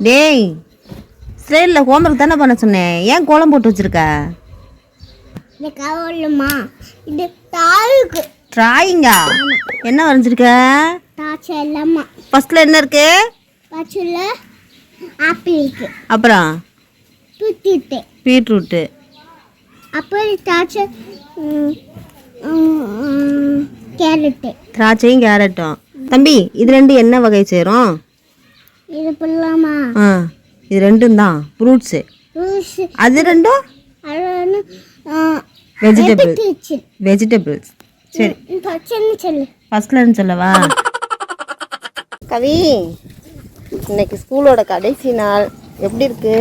டேய், ஸ்லேட்டில் ஹோம்ஒர்க் தானே பண்ண சொன்னேன், ஏன் கோலம் போட்டு வச்சிருக்க? இது டால்க்கு டிராயிங்கா? என்ன வரைஞ்சிருக்க? ஃபர்ஸ்ட்ல என்ன இருக்கு? ஃபர்ஸ்ட்ல ஆப்பிள் இருக்கு. அப்புறம் பீட்ரூட். அப்புறம் கேரட். திராட்சையும் கேரட்டும். தம்பி, இது ரெண்டு என்ன வகை சேரும்? இது புல்லாமா? இது ரெண்டும் தான் ஃப்ரூட்ஸ். அது ரெண்டும் வெஜிடபிள்ஸ். சரி, ஃபர்ஸ்ட்ல சொல்லவா? கவி, இன்னைக்கு ஸ்கூலோட கடைசி நாள், எப்படி இருக்கு?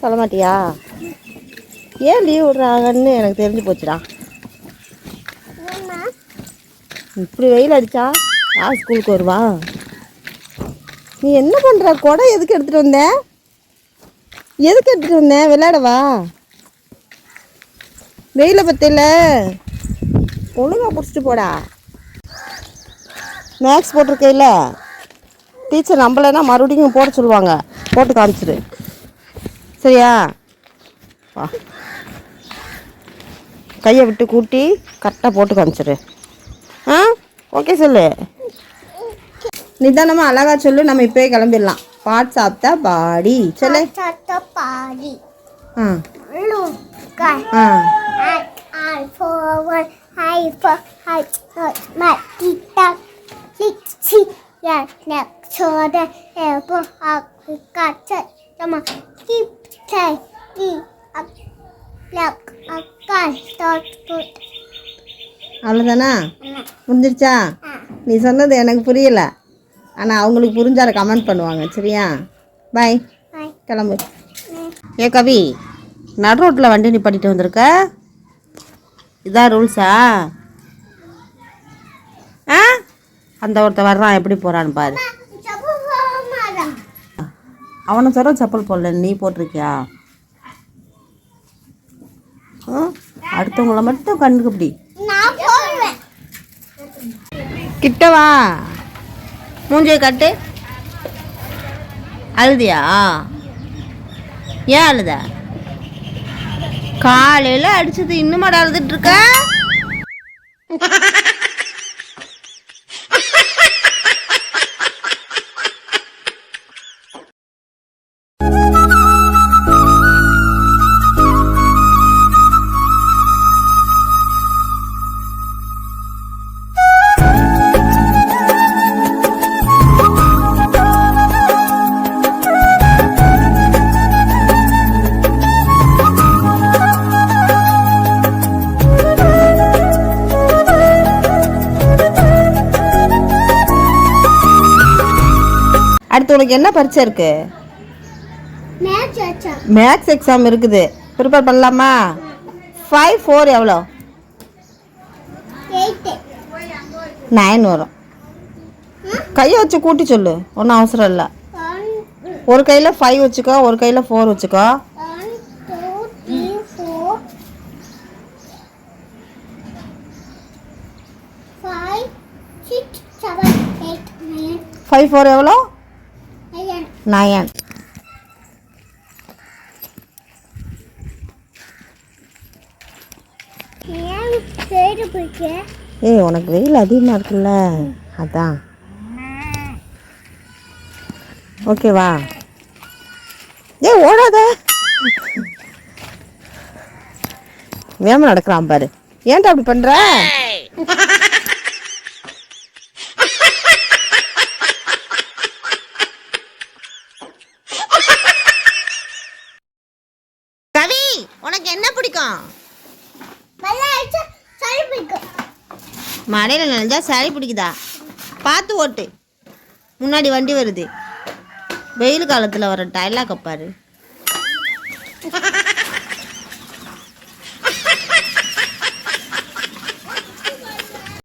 சொல்ல மாட்டியா? ஏன் லீவ் விடுறாங்கன்னு எனக்கு தெரிஞ்சு போச்சுடா. இப்படி வெயில் அடிச்சா யார் ஸ்கூலுக்கு வருவா? நீ என்ன பண்ணுற? கொடை எதுக்கு எடுத்துகிட்டு வந்த? விளையாடவா? வெயில பத்தில ஒழுங்காக பிடிச்சிட்டு போடா. மேக்ஸ் போட்டிருக்கையில டீச்சர் நம்மளனா மறுபடியும் போட சொல்லுவாங்க, போட்டு காமிச்சிரு. சரியா? வா, கையை விட்டு கூட்டி கரெக்டாக போட்டு காமிச்சிரு. ஓகே சொல்லு. நிதானமாக அழகா சொல்லு. நம்ம இப்போயே கிளம்பிடலாம். பாட் சாப்பிட்டா பாடி சொல்லு. அவ்வளோதானா? முடிஞ்சிருச்சா? நீ சொன்னது எனக்கு புரியல, ஆனால் அவங்களுக்கு புரிஞ்சார கமெண்ட் பண்ணுவாங்க. சரியா? பாய், கிளம்பு. ஏ கவி, நடு ரோட்டில் வண்டி நிப்பாட்டிட்டு வந்திருக்க. இதான் ரூல்ஸா? அந்த ஒருத்தர் வர்றான், எப்படி போகிறான்னு பாரு. அவனை சொல்கிற செப்பல் போடல, நீ போட்டிருக்கியா? அடுத்தவங்கள மட்டும் கண்ணுக்கு இப்படி கிட்டவா, மூஞ்சியை கட்டு. அழுதியா? ஏன் அழுத? காலையில் அடிச்சது இன்னுமாடா அழுதுட்டு இருக்க? அடுத்து உனக்கு என்ன பரீட்சை இருக்கு? மேக்ஸ் எக்ஸாம் இருக்குது. ப்ரிப்பேர் பண்ணலாமா? 5 4 எவ்வளோ? 9 வரும். கையை வச்சு கூட்டி சொல்லு, ஒன்றும் அவசரம் இல்லை. ஒரு கையில் 5 வச்சுக்கோ, ஒரு கையில் 4 வச்சுக்கோ. 5 4 எவ்வளோ? 9. ஏய், உனக்கு வெயில் அதிகமாக இருக்குல்ல, அதான். ஓகேவா? ஏய், ஓடாத. வேகமாக நடக்கிறான் பாரு. ஏன்டா அப்படி பண்ற? கவி, உனக்கு என்ன பிடிக்கும்? மழையில் நினைஞ்சா சளி பிடிக்குதா? பார்த்து ஓட்டு, முன்னாடி வண்டி வருது. வெயில் காலத்தில் வர டைலாக் பாரு.